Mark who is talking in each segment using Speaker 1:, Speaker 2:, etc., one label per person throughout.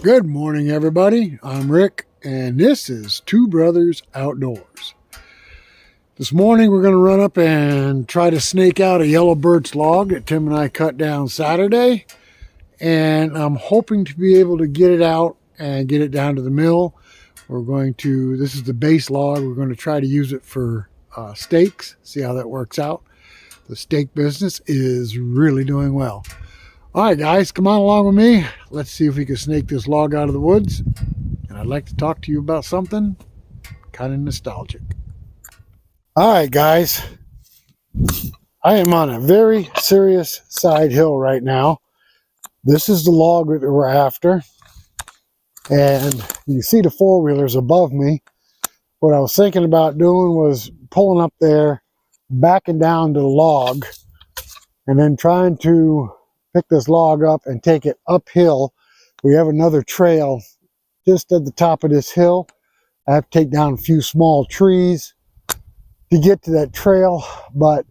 Speaker 1: Good morning, everybody. I'm Rick, and this is Two Brothers Outdoors. This morning, we're going to run up and try to snake out a yellow birch log that Tim and I cut down Saturday. And I'm hoping to be able to get it out and get it down to the mill. This is the base log. We're going to try to use it for steaks, see how that works out. The steak business is really doing well. All right, guys, come on along with me. Let's see if we can snake this log out of the woods. And I'd like to talk to you about something kind of nostalgic. All right, guys. I am on a very serious side hill right now. This is the log that we're after. And you see the four-wheelers above me. What I was thinking about doing was pulling up there, backing down to the log, and then trying to pick this log up and take it uphill. We have another trail just at the top of this hill. I have to take down a few small trees to get to that trail, but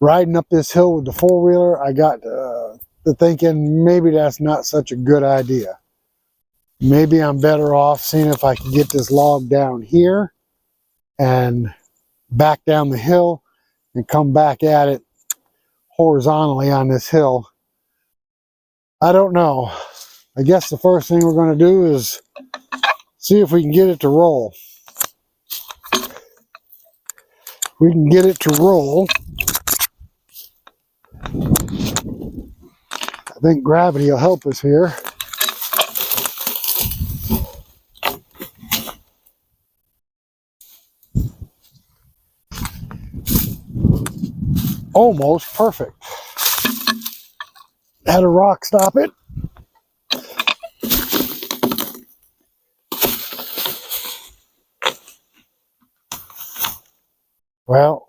Speaker 1: riding up this hill with the four-wheeler, I got to thinking maybe that's not such a good idea. Maybe I'm better off seeing if I can get this log down here and back down the hill and come back at it horizontally on this hill. I don't know. I guess the first thing we're going to do is see if we can get it to roll. If we can get it to roll, I think gravity will help us here. Almost perfect. Had a rock stop it. Well,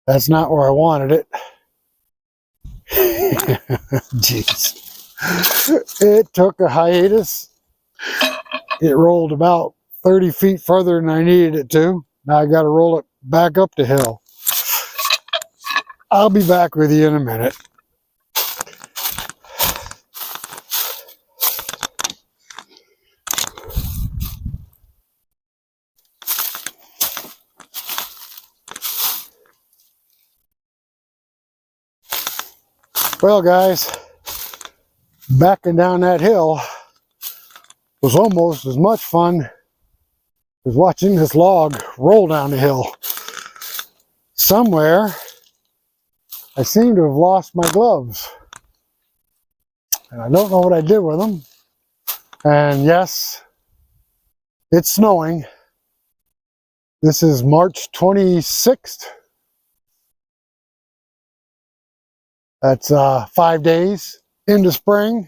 Speaker 1: that's not where I wanted it. Jeez. It took a hiatus. It rolled about 30 feet further than I needed it to. Now I got to roll it back up the hill. I'll be back with you in a minute. Well, guys, backing down that hill was almost as much fun as watching this log roll down the hill. Somewhere, I seem to have lost my gloves. And I don't know what I did with them. And yes, it's snowing. This is March 26th. That's 5 days into spring.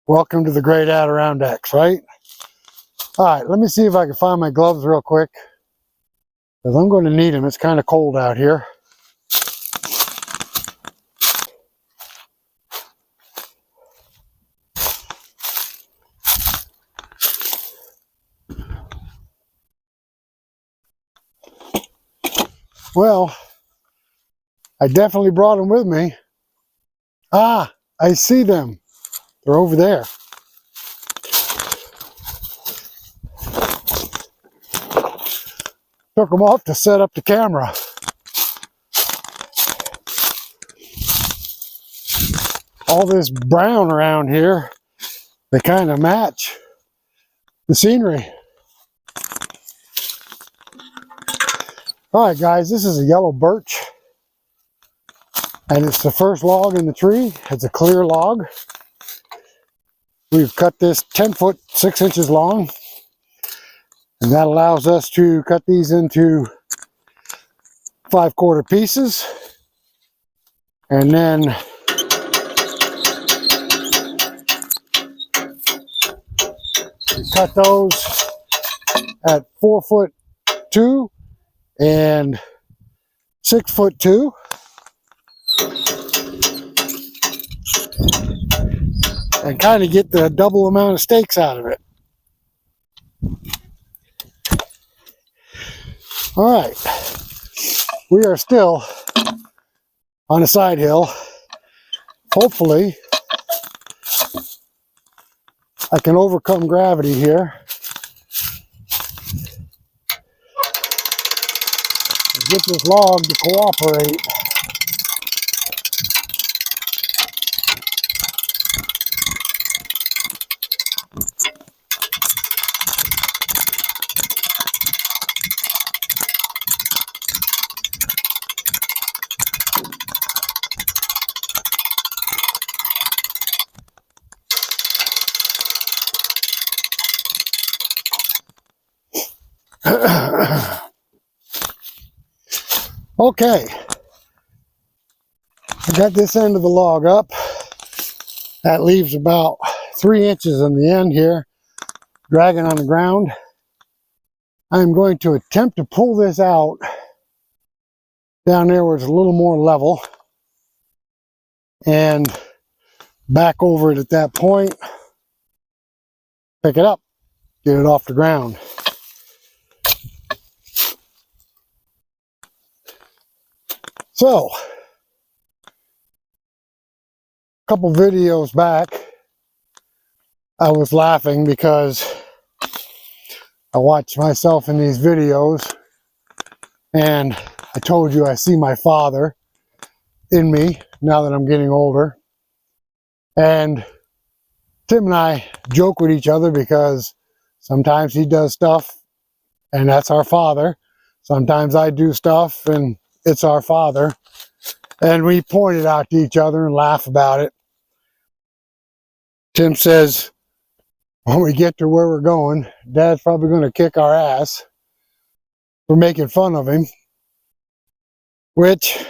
Speaker 1: Welcome to the Great Adirondacks, right? All right, let me see if I can find my gloves real quick, because I'm going to need them. It's kind of cold out here. Well, I definitely brought them with me. Ah, I see them. They're over there. Took them off to set up the camera. All this brown around here, they kind of match the scenery. All right, guys, this is a yellow birch. And it's the first log in the tree. It's a clear log. We've cut this 10 foot 6 inches long. And that allows us to cut these into 5/4 pieces. And then cut those at 4'2" and 6'2". And kind of get the double amount of steaks out of it. All right, we are still on a side hill. Hopefully I can overcome gravity here. Get this log to cooperate. Okay, I got this end of the log up. That leaves about 3 inches in the end here, dragging on the ground. I'm going to attempt to pull this out down there where it's a little more level and back over it at that point, pick it up, get it off the ground. So, a couple videos back, I was laughing because I watch myself in these videos, and I told you I see my father in me now that I'm getting older. And Tim and I joke with each other because sometimes he does stuff and that's our father. Sometimes I do stuff and it's our father. And we point it out to each other and laugh about it. Tim says, when we get to where we're going, Dad's probably going to kick our ass for making fun of him. Which,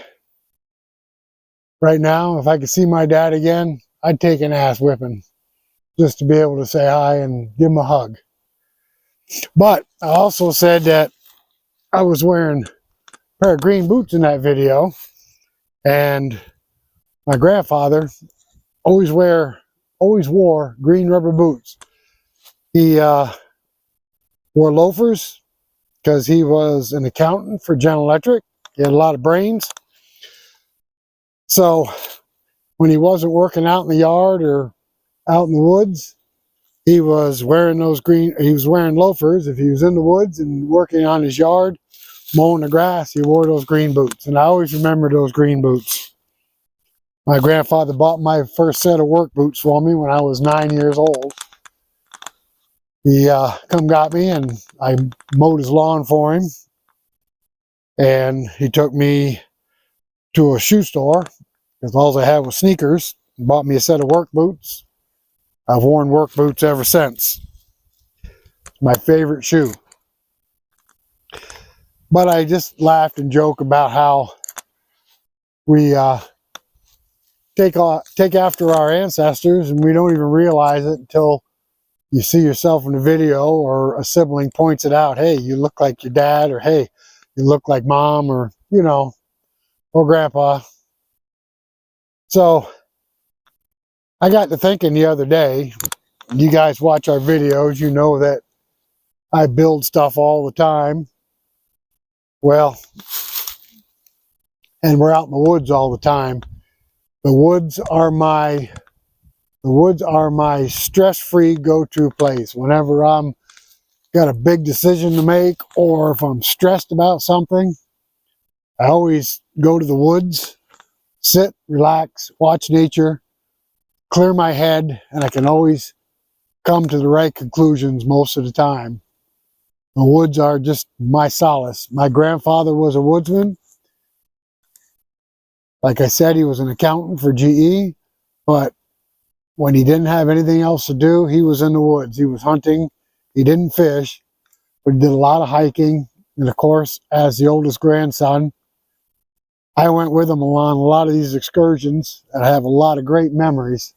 Speaker 1: right now, if I could see my dad again, I'd take an ass whipping just to be able to say hi and give him a hug. But I also said that I was wearing a pair of green boots in that video, and my grandfather always wore green rubber boots. He wore loafers because he was an accountant for General Electric. He had a lot of brains. So when he wasn't working out in the yard or out in the woods, he was wearing loafers. If he was in the woods and working on his yard, mowing the grass, he wore those green boots. And I always remember those green boots. My grandfather bought my first set of work boots for me when I was 9 years old. He come got me and I mowed his lawn for him. And he took me to a shoe store because all I had was sneakers. Bought me a set of work boots. I've worn work boots ever since. It's my favorite shoe. But I just laughed and joked about how we take after our ancestors and we don't even realize it until you see yourself in a video or a sibling points it out. Hey, you look like your dad, or hey, you look like mom, or or grandpa. So I got to thinking the other day, you guys watch our videos, you know that I build stuff all the time. Well, and we're out in the woods all the time. The woods are my stress-free go-to place. Whenever I'm got a big decision to make, or if I'm stressed about something, I always go to the woods, sit, relax, watch nature, clear my head, and I can always come to the right conclusions most of the time. The woods are just my solace. My grandfather was a woodsman. Like I said, he was an accountant for GE, but when he didn't have anything else to do, he was in the woods. He was hunting. He didn't fish, but he did a lot of hiking. And of course, as the oldest grandson, I went with him along a lot of these excursions, and I have a lot of great memories.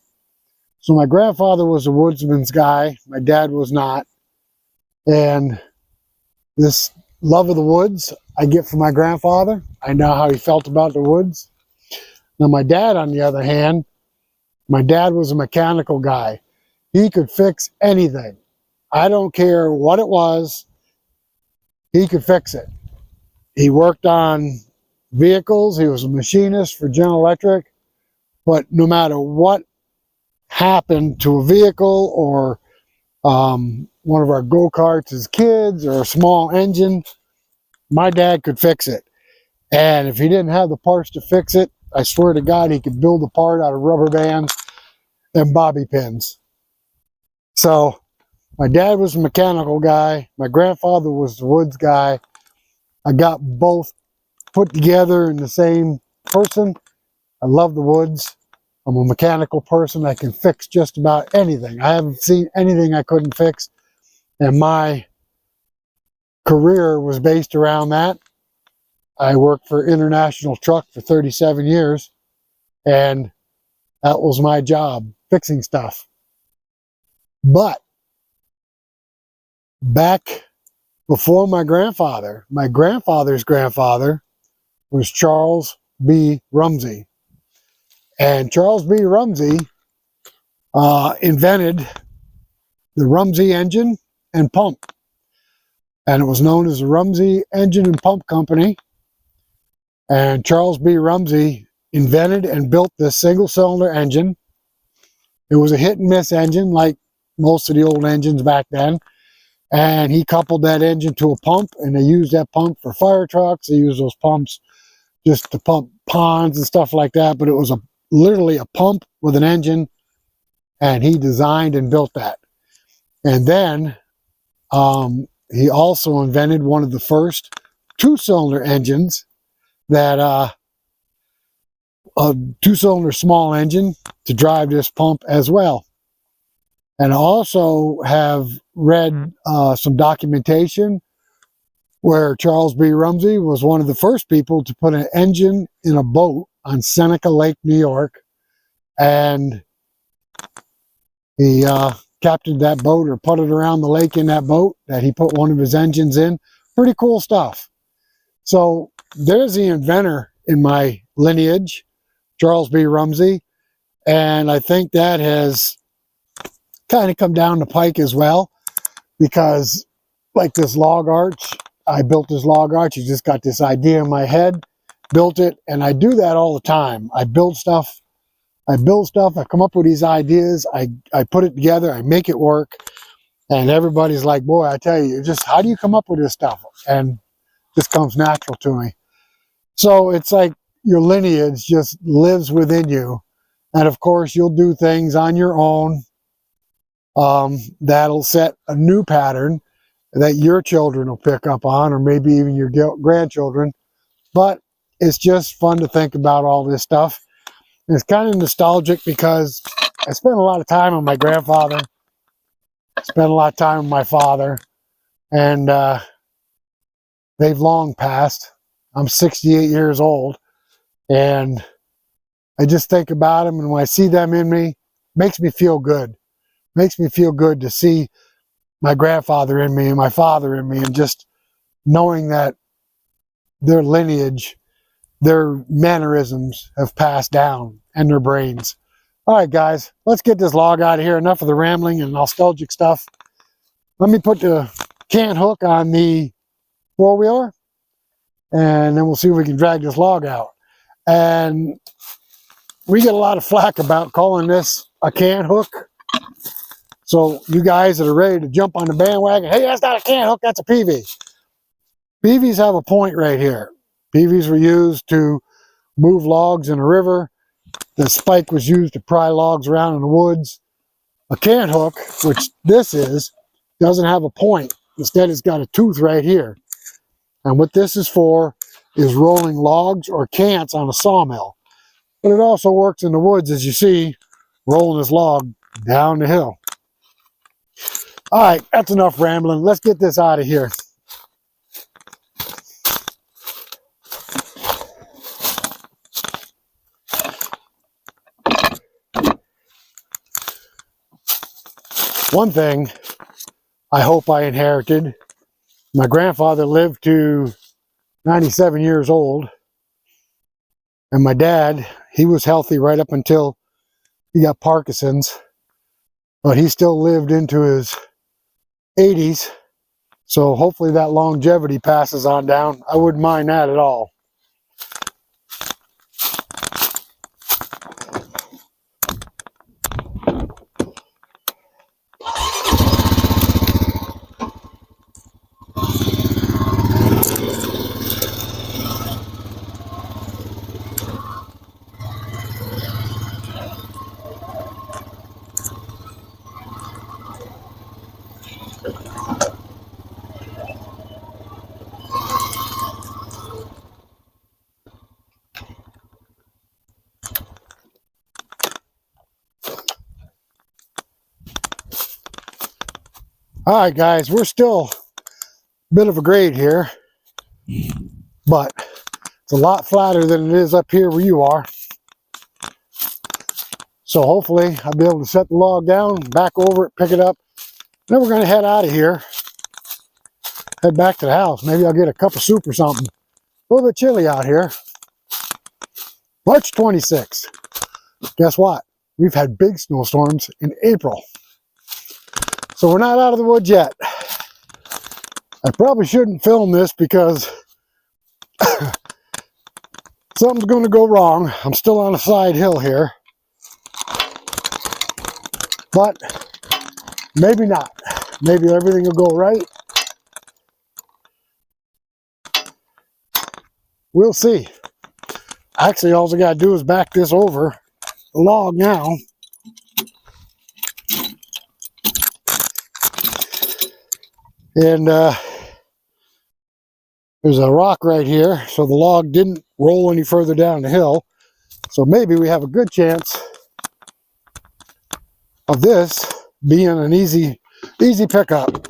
Speaker 1: So my grandfather was a woodsman's guy. My dad was not. And this love of the woods I get from my grandfather. I know how he felt about the woods. Now my dad, on the other hand, my dad was a mechanical guy. He could fix anything. I don't care what it was, he could fix it. He worked on vehicles. He was a machinist for General Electric. But no matter what happened to a vehicle or one of our go-karts as kids or a small engine, my dad could fix it. And if he didn't have the parts to fix it, I swear to God, he could build a part out of rubber bands and bobby pins. So my dad was a mechanical guy. My grandfather was the woods guy. I got both put together in the same person. I love the woods. I'm a mechanical person. I can fix just about anything. I haven't seen anything I couldn't fix. And my career was based around that. I worked for International Truck for 37 years. And that was my job, fixing stuff. But back before my grandfather's grandfather was Charles B. Rumsey. And Charles B. Rumsey invented the Rumsey engine and pump. And it was known as the Rumsey Engine and Pump Company. And Charles B. Rumsey invented and built this single-cylinder engine. It was a hit-and-miss engine like most of the old engines back then. And he coupled that engine to a pump, and they used that pump for fire trucks. They used those pumps just to pump ponds and stuff like that. But it was literally a pump with an engine, and he designed and built that. And then he also invented one of the first two-cylinder engines, that a two-cylinder small engine to drive this pump as well. And I also have read some documentation where Charles B. Rumsey was one of the first people to put an engine in a boat on Seneca Lake, New York. And he captained that boat, or put it around the lake in that boat that he put one of his engines in. Pretty cool stuff. So there's the inventor in my lineage, Charles B. Rumsey. And I think that has kind of come down the pike as well, because like this log arch, I built this log arch. I just got this idea in my head, built it, and I do that all the time. I build stuff, I come up with these ideas, I put it together, I make it work, and everybody's like, boy, I tell you, just how do you come up with this stuff? And this comes natural to me. So it's like your lineage just lives within you. And of course, you'll do things on your own that'll set a new pattern that your children will pick up on, or maybe even your grandchildren. But it's just fun to think about all this stuff. And it's kind of nostalgic because I spent a lot of time with my grandfather, spent a lot of time with my father, and they've long passed. I'm 68 years old, and I just think about them, and when I see them in me, it makes me feel good. It makes me feel good to see my grandfather in me and my father in me, and just knowing that their lineage, their mannerisms have passed down, and their brains. All right, guys, let's get this log out of here. Enough of the rambling and nostalgic stuff. Let me put the can hook on the four-wheeler, and then we'll see if we can drag this log out. And we get a lot of flack about calling this a can hook. So you guys that are ready to jump on the bandwagon, hey, that's not a can hook, that's a PV. PVs have a point right here. PVs were used to move logs in a river. The spike was used to pry logs around in the woods. A can hook, which this is, doesn't have a point. Instead, it's got a tooth right here. And what this is for is rolling logs or cants on a sawmill. But it also works in the woods, as you see, rolling this log down the hill. All right, that's enough rambling. Let's get this out of here. One thing I hope I inherited, my grandfather lived to 97 years old, and my dad, he was healthy right up until he got Parkinson's, but he still lived into his 80s, so hopefully that longevity passes on down. I wouldn't mind that at all. All right, guys, we're still a bit of a grade here, but it's a lot flatter than it is up here where you are. So hopefully I'll be able to set the log down, back over it, pick it up. Then we're going to head out of here, head back to the house. Maybe I'll get a cup of soup or something. A little bit chilly out here. March 26th. Guess what? We've had big snowstorms in April. So we're not out of the woods yet. I probably shouldn't film this because something's going to go wrong. I'm still on a side hill here. But maybe not. Maybe everything will go right. We'll see. Actually, all I got to do is back this over the log now. And there's a rock right here, so the log didn't roll any further down the hill. So maybe we have a good chance of this being an easy pickup.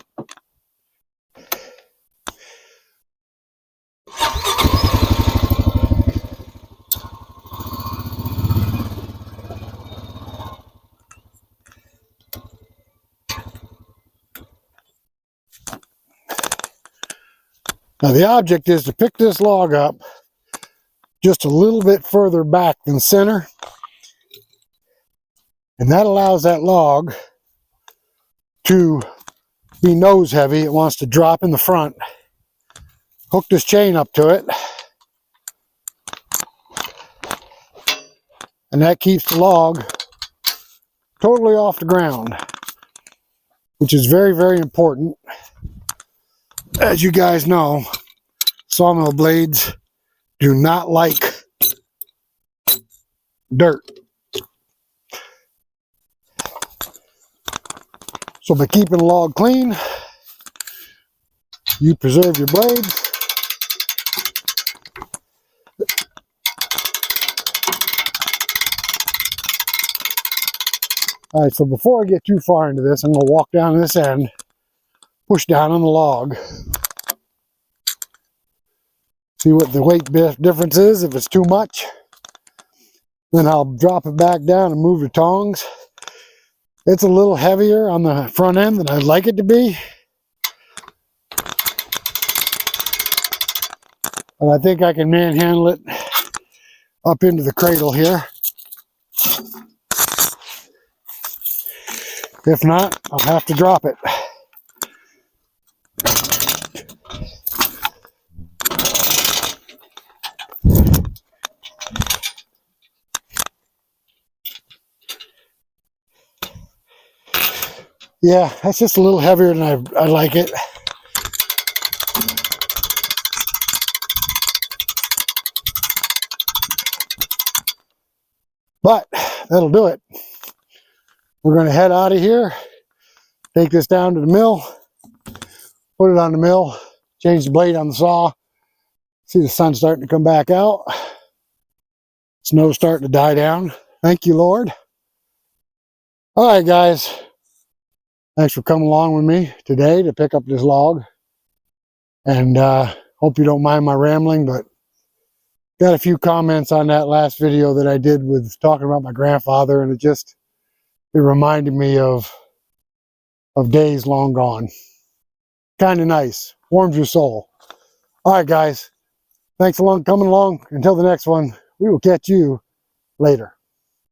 Speaker 1: Now the object is to pick this log up just a little bit further back than center, and that allows that log to be nose heavy. It wants to drop in the front. Hook this chain up to it, and that keeps the log totally off the ground, which is very, very important. As you guys know, sawmill blades do not like dirt. So by keeping the log clean, you preserve your blades. All right, so before I get too far into this, I'm going to walk down this end, push down on the log, see what the weight difference is. If it's too much, then I'll drop it back down and move the tongs. It's a little heavier on the front end than I'd like it to be, but I think I can manhandle it up into the cradle here. If not, I'll have to drop it. Yeah, that's just a little heavier than I like it. But that'll do it. We're going to head out of here, take this down to the mill, put it on the mill, change the blade on the saw. See the sun starting to come back out. Snow's starting to die down. Thank you, Lord. All right, guys. Thanks for coming along with me today to pick up this log. And hope you don't mind my rambling, but got a few comments on that last video that I did with talking about my grandfather, and it reminded me of days long gone. Kind of nice. Warms your soul. All right, guys. Thanks for coming along. Until the next one, we will catch you later.